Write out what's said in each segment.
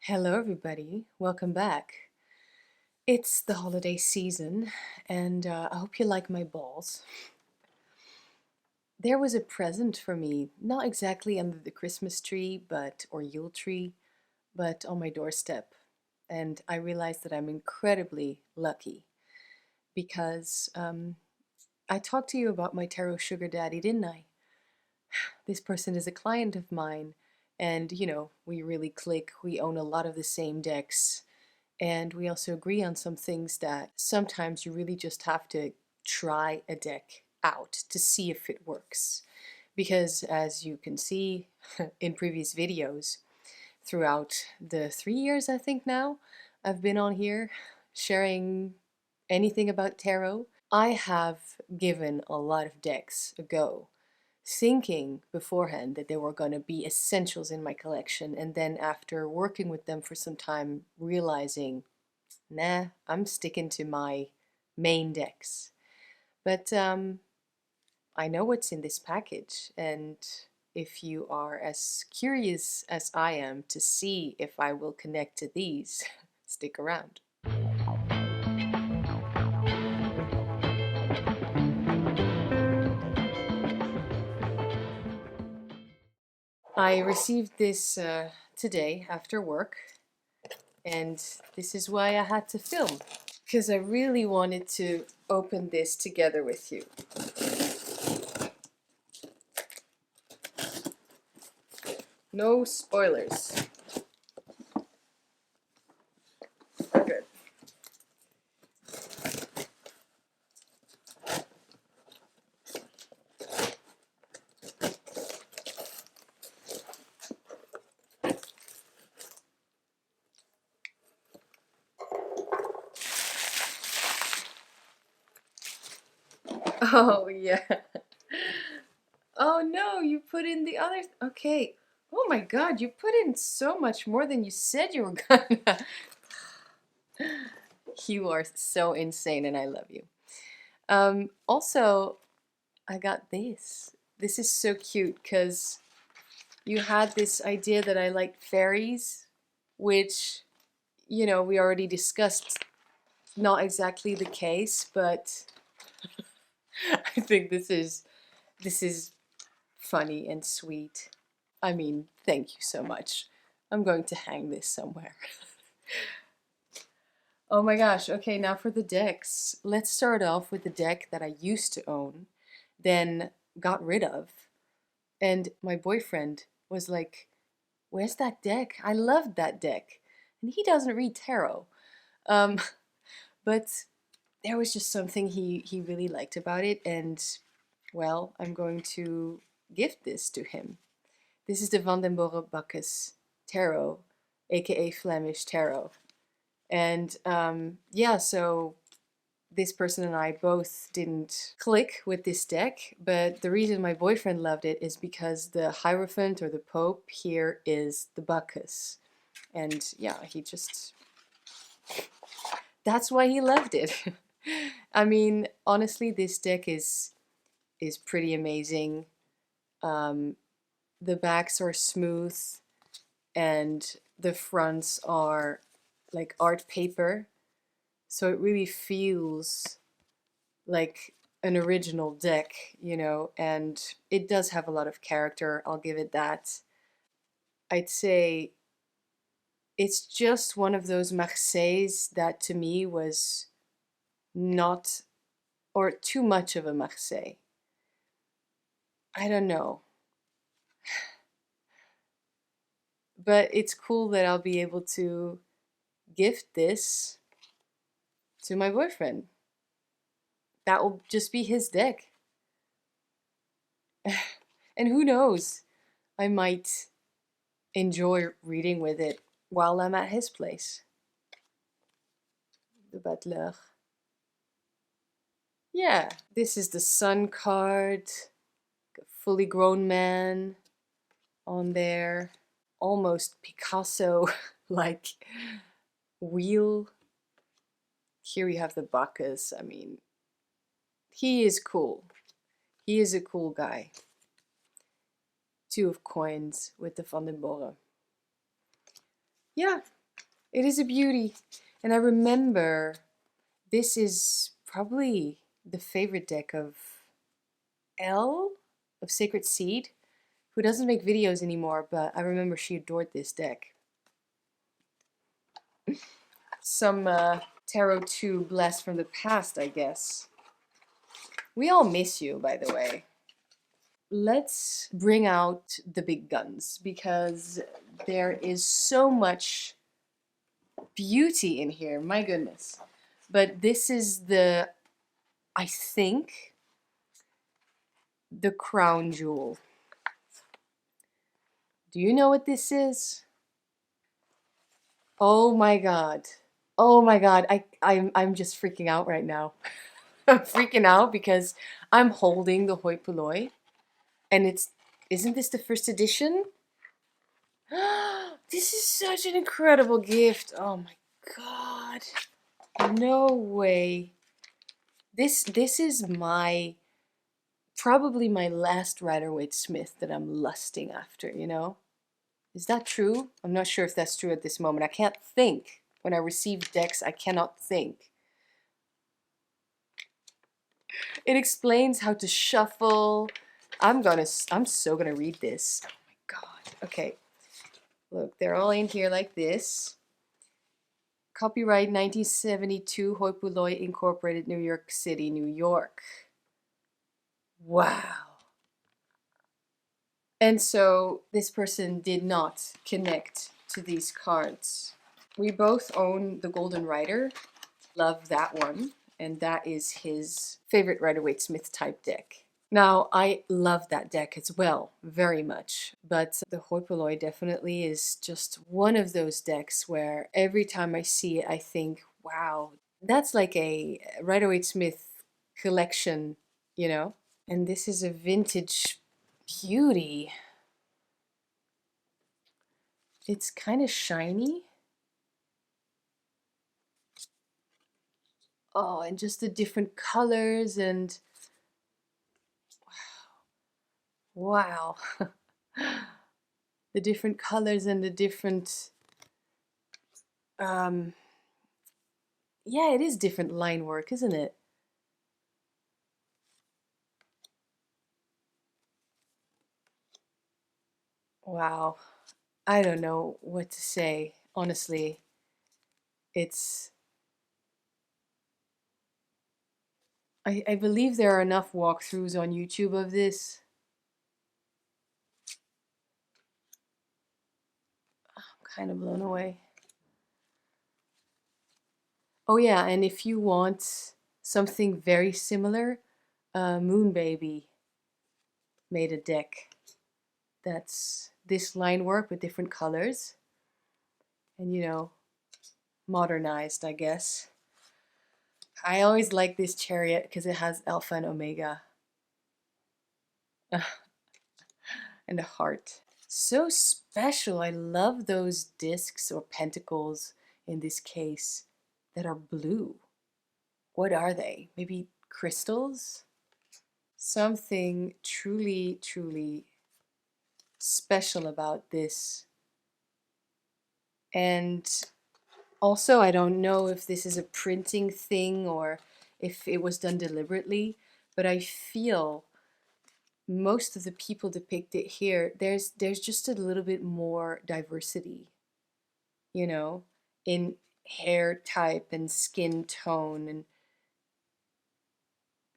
Hello everybody, welcome back. It's the holiday season and I hope you like my balls. There was a present for me, not exactly under the Christmas tree or Yule tree, but on my doorstep. And I realized that I'm incredibly lucky because I talked to you about my tarot sugar daddy, didn't I? This person is a client of mine and we really click, we own a lot of the same decks. And we also agree on some things that sometimes you really just have to try a deck out to see if it works. Because as you can see in previous videos, throughout the 3 years I think now I've been on here sharing anything about tarot, I have given a lot of decks a go, thinking beforehand that they were going to be essentials in my collection, and then after working with them for some time realizing, nah, I'm sticking to my main decks. But I know what's in this package, and if you are as curious as I am to see if I will connect to these, stick around. I received this today after work, and this is why I had to film, because I really wanted to open this together with you. No spoilers. Okay. Oh, yeah. Oh no, you put in the other. Okay. Oh my God, you put in so much more than you said you were gonna. You are so insane and I love you. Also, I got this. This is so cute because you had this idea that I liked fairies, which, we already discussed. Not exactly the case, but I think this is funny and sweet. I mean, thank you so much. I'm going to hang this somewhere. Oh my gosh, okay, now for the decks. Let's start off with the deck that I used to own, then got rid of. And my boyfriend was like, where's that deck? I loved that deck. And he doesn't read tarot. Um, but there was just something he really liked about it, and well, I'm going to gift this to him. This is the Van den Borre Bacchus Tarot, aka Flemish Tarot. And yeah, so this person and I both didn't click with this deck, but the reason my boyfriend loved it is because the Hierophant or the Pope here is the Bacchus. And yeah, that's why he loved it. I mean, honestly, this deck is pretty amazing. The backs are smooth and the fronts are like art paper, so it really feels like an original deck, and it does have a lot of character, I'll give it that. I'd say it's just one of those Marseilles that to me was not, or too much of a Marseille. I don't know. But it's cool that I'll be able to gift this to my boyfriend. That will just be his deck. And who knows, I might enjoy reading with it while I'm at his place. The Butler. Yeah, this is the Sun card. A fully grown man on there. Almost Picasso like wheel. Here we have the Bacchus. I mean, he is cool. He is a cool guy. Two of coins with the Van den Borre. Yeah, It is a beauty. And I remember this is probably the favorite deck of Elle of Sacred Seed, who doesn't make videos anymore, but I remember she adored this deck. Some Tarot 2 blast from the past, I guess. We all miss you, by the way. Let's bring out the big guns because there is so much beauty in here, my goodness. But this is the, I think, the crown jewel. Do you know what this is? Oh my God. Oh my God. I'm just freaking out right now. I'm freaking out because I'm holding the Hoi Polloi and isn't this the first edition? This is such an incredible gift. Oh my God. No way. This is probably my last Rider-Waite-Smith that I'm lusting after, you know? Is that true? I'm not sure if that's true at this moment. I can't think. When I receive decks, I cannot think. It explains how to shuffle. I'm so gonna read this. Oh my God. Okay. Look, they're all in here like this. Copyright 1972, Hoi Polloi Incorporated, New York City, New York. Wow. And so this person did not connect to these cards. We both own the Golden Rider. Love that one. And that is his favorite Rider-Waite-Smith type deck. Now, I love that deck as well, very much. But the Hoi Polloi definitely is just one of those decks where every time I see it, I think, wow, that's like a Rider-Waite-Smith collection, you know? And this is a vintage beauty. It's kind of shiny. Oh, and just the different colors and wow. The different colors and the different yeah, it is different line work, isn't it? Wow. I don't know what to say. Honestly, it's I believe there are enough walkthroughs on YouTube of this. I'm kind of blown away. Oh yeah, and if you want something very similar, Moon Baby made a deck that's this line work with different colors and, you know, modernized, I guess. I always like this chariot because it has Alpha and Omega and a heart. So special. I love those discs or pentacles in this case that are blue. What are they? Maybe crystals? Something truly, truly special about this. And also, I don't know if this is a printing thing or if it was done deliberately, but I feel most of the people depicted here, there's just a little bit more diversity, you know, in hair type and skin tone and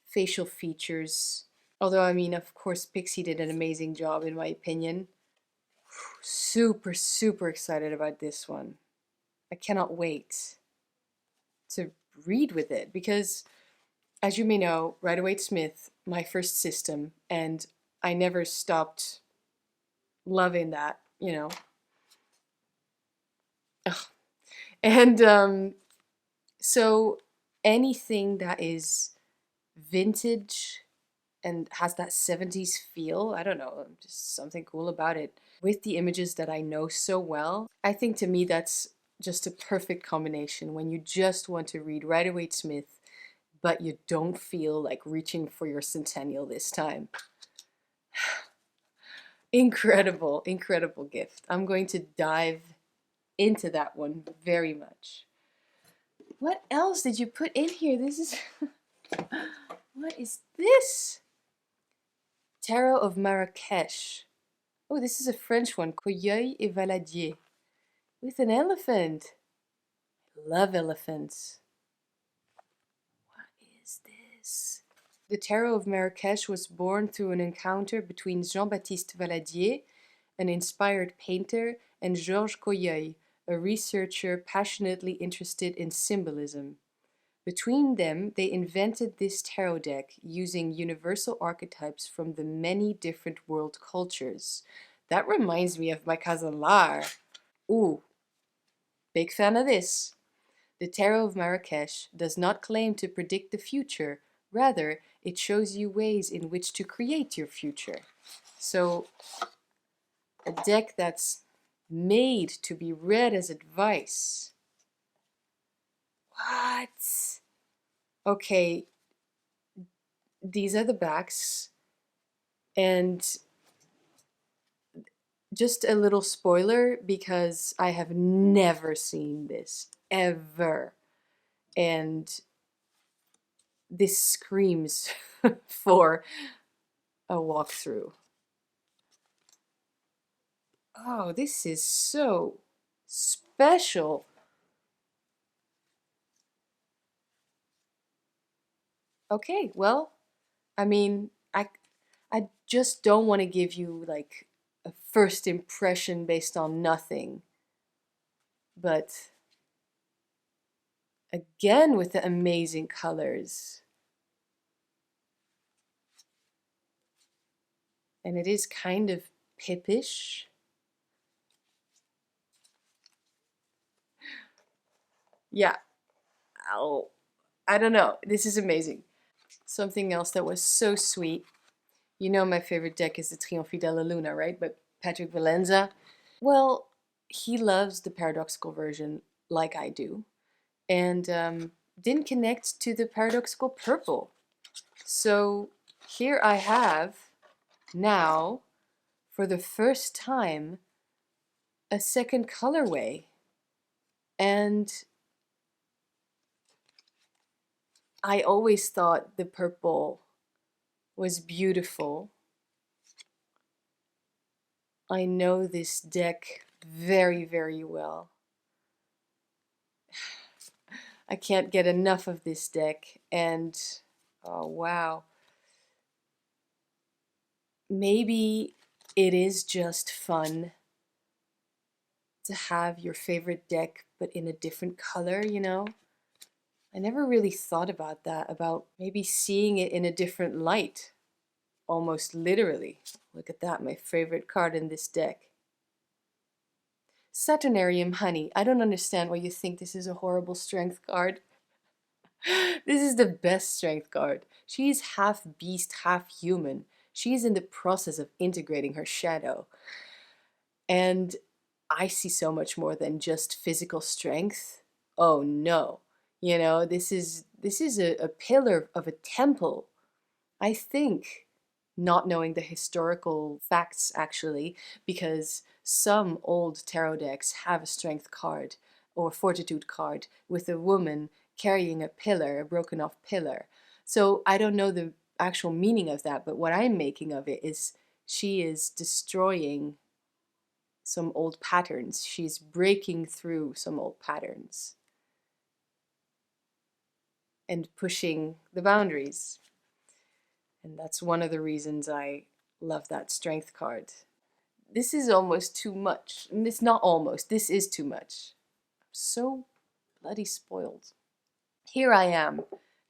facial features. Although, I mean, of course, Pixie did an amazing job, in my opinion. Super, super excited about this one. I cannot wait to read with it because, as you may know, Rider-Waite-Smith, my first system, and I never stopped loving that, you know. Ugh. And so anything that is vintage and has that 70s feel, I don't know, just something cool about it. With the images that I know so well, I think to me that's just a perfect combination when you just want to read Rider-Waite-Smith, but you don't feel like reaching for your centennial this time. Incredible, incredible gift. I'm going to dive into that one very much. What else did you put in here? This is... What is this? Tarot of Marrakech. Oh, this is a French one. Cueilleul et Valadier. With an elephant. I love elephants. What is this? The Tarot of Marrakech was born through an encounter between Jean-Baptiste Valadier, an inspired painter, and Georges Cueilleul, a researcher passionately interested in symbolism. Between them, they invented this tarot deck using universal archetypes from the many different world cultures. That reminds me of my cousin Lar. Ooh, big fan of this. The Tarot of Marrakech does not claim to predict the future. Rather, it shows you ways in which to create your future. So, a deck that's made to be read as advice. What? Okay, these are the backs, and just a little spoiler, because I have never seen this, ever. And this screams for a walkthrough. Oh, this is so special. Okay, well, I mean, I just don't want to give you like a first impression based on nothing. But again, with the amazing colors. And it is kind of pippish. Yeah. Ow. I don't know. This is amazing. Something else that was so sweet. You know my favorite deck is the Trionfi Della Luna, right? But Patrick Valenza, well, he loves the paradoxical version like I do. And didn't connect to the paradoxical purple. So here I have now, for the first time, a second colorway. And I always thought the purple was beautiful. I know this deck very, very well. I can't get enough of this deck, and oh wow. Maybe it is just fun to have your favorite deck but in a different color, you know? I never really thought about that, about maybe seeing it in a different light, almost literally. Look at that, my favorite card in this deck. Saturnarium Honey. I don't understand why you think this is a horrible strength card. This is the best strength card. She is half beast, half human. She is in the process of integrating her shadow. And I see so much more than just physical strength. Oh no. You know, this is a pillar of a temple. I think, not knowing the historical facts actually, because some old tarot decks have a strength card or fortitude card with a woman carrying a pillar, a broken off pillar. So I don't know the actual meaning of that, but what I'm making of it is she is destroying some old patterns. She's breaking through some old patterns and pushing the boundaries. And that's one of the reasons I love that strength card. This is almost too much. It's not almost, this is too much. I'm so bloody spoiled. Here I am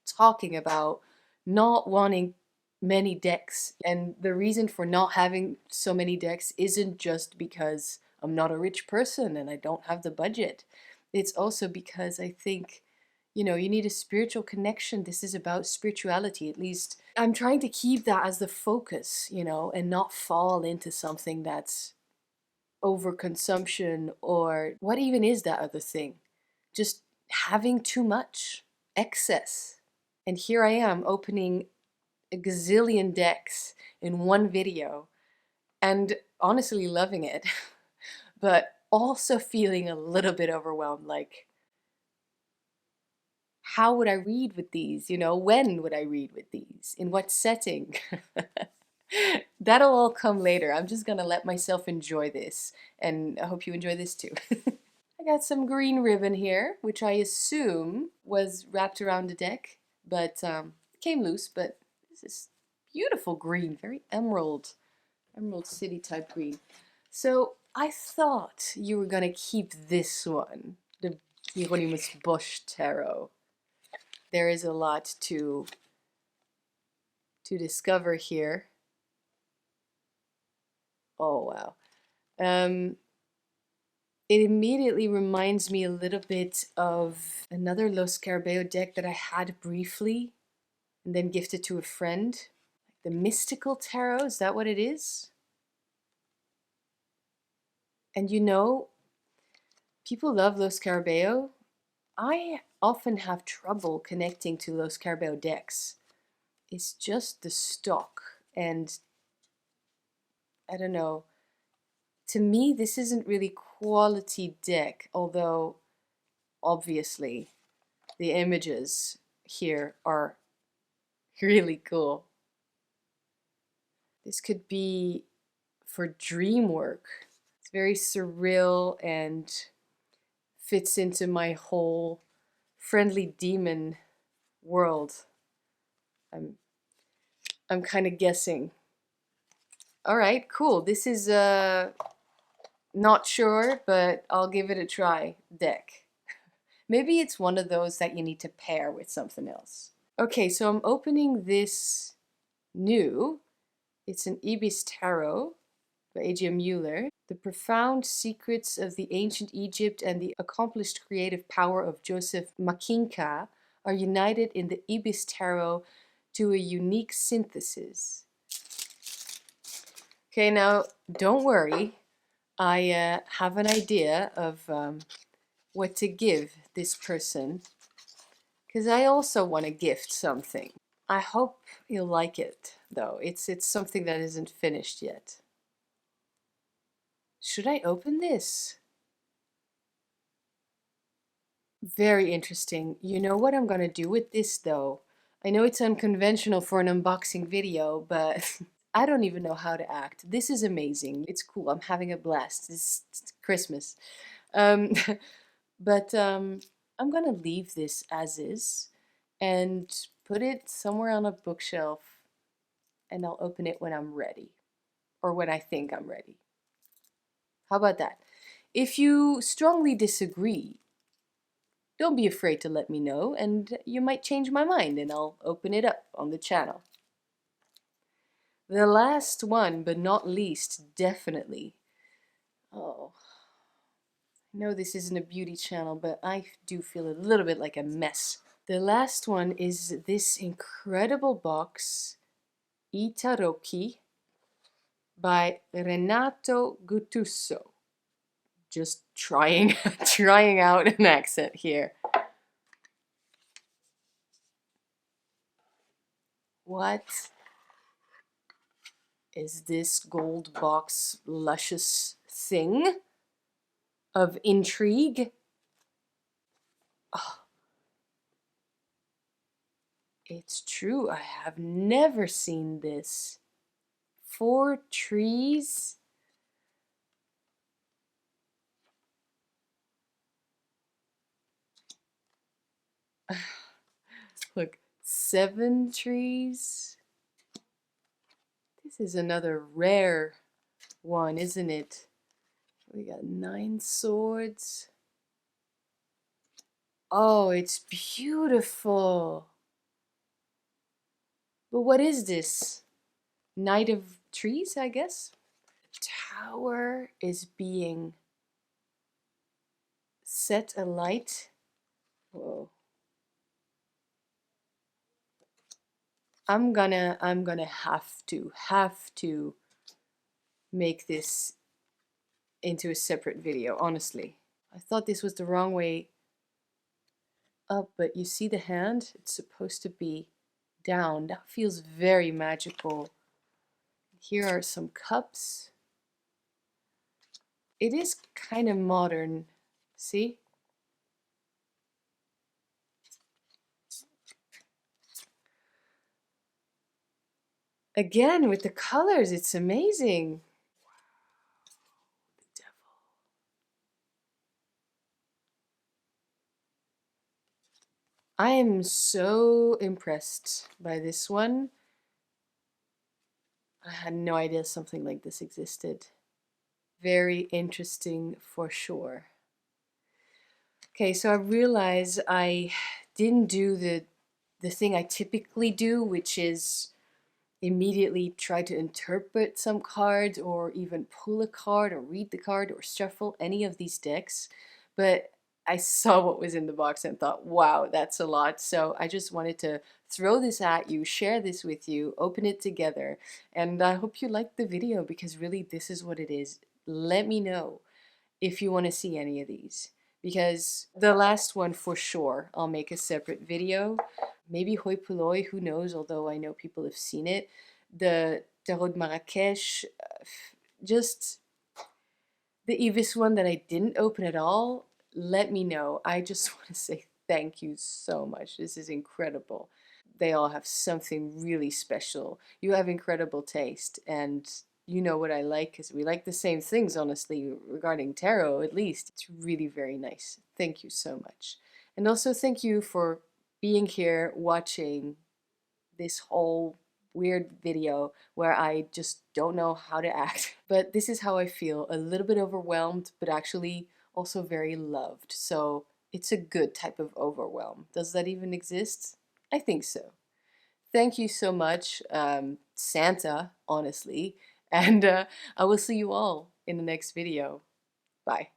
talking about not wanting many decks, and the reason for not having so many decks isn't just because I'm not a rich person and I don't have the budget. It's also because I think, you know, you need a spiritual connection. This is about spirituality, at least. I'm trying to keep that as the focus, you know, and not fall into something that's overconsumption, or what even is that other thing? Just having too much, excess. And here I am opening a gazillion decks in one video and honestly loving it. But also feeling a little bit overwhelmed, like, how would I read with these? You know, when would I read with these? In what setting? That'll all come later. I'm just gonna let myself enjoy this, and I hope you enjoy this too. I got some green ribbon here, which I assume was wrapped around the deck, but it came loose. But this is beautiful green, very emerald city type green. So I thought you were gonna keep this one, the Hieronymus Bosch Tarot. There is a lot to discover here. Oh wow. It immediately reminds me a little bit of another Lo Scarabeo deck that I had briefly and then gifted to a friend. The Mystical Tarot, is that what it is? And you know, people love Lo Scarabeo. I often have trouble connecting to Lo Scarabeo decks. It's just the stock, and I don't know. To me, this isn't really quality deck, although obviously the images here are really cool. This could be for dream work. It's very surreal and fits into my whole friendly demon world. I'm kind of guessing. All right, cool. This is not sure, but I'll give it a try deck. Maybe it's one of those that you need to pair with something else. Okay, so I'm opening this new. It's an Ebis Tarot by A.J. Mueller. The profound secrets of the ancient Egypt and the accomplished creative power of Joseph Makinka are united in the Ebis Tarot to a unique synthesis. Okay, now don't worry. I have an idea of what to give this person, because I also want to gift something. I hope you'll like it, though. It's something that isn't finished yet. Should I open this? Very interesting. You know what I'm gonna do with this, though? I know it's unconventional for an unboxing video, but I don't even know how to act. This is amazing. It's cool. I'm having a blast. It's Christmas. Um, but I'm gonna leave this as is and put it somewhere on a bookshelf, and I'll open it when I'm ready, or when I think I'm ready. How about that? If you strongly disagree, don't be afraid to let me know, and you might change my mind and I'll open it up on the channel. The last one, but not least, definitely. Oh, I know this isn't a beauty channel, but I do feel a little bit like a mess. The last one is this incredible box, I Tarocchi by Renato Guttuso. Just trying out an accent here. What is this gold box luscious thing of intrigue? Oh, it's true, I have never seen this. 4 trees? Look, 7 trees? This is another rare one, isn't it? We got 9 swords. Oh, it's beautiful. But what is this? Knight of trees, I guess? The tower is being set alight. Whoa. I'm gonna have to make this into a separate video, honestly. I thought this was the wrong way up, but you see the hand? It's supposed to be down. That feels very magical. Here are some cups. It is kind of modern. See? Again, with the colors, it's amazing. The devil. I am so impressed by this one. I had no idea something like this existed. Very interesting for sure. Okay, so I realize I didn't do the thing I typically do, which is immediately try to interpret some cards or even pull a card or read the card or shuffle any of these decks. But I saw what was in the box and thought, wow, that's a lot. So I just wanted to throw this at you, share this with you, open it together. And I hope you liked the video because really this is what it is. Let me know if you want to see any of these. Because the last one for sure, I'll make a separate video. Maybe Hoi Polloi, who knows, although I know people have seen it. The Tarot de Marrakech, just the Ebis one that I didn't open at all, let me know. I just want to say thank you so much. This is incredible. They all have something really special. You have incredible taste, and you know what I like because we like the same things, honestly, regarding tarot at least. It's really very nice. Thank you so much. And also, thank you for being here watching this whole weird video where I just don't know how to act. But this is how I feel, a little bit overwhelmed, but actually also very loved. So it's a good type of overwhelm. Does that even exist? I think so. Thank you so much, Santa, honestly. And I will see you all in the next video. Bye.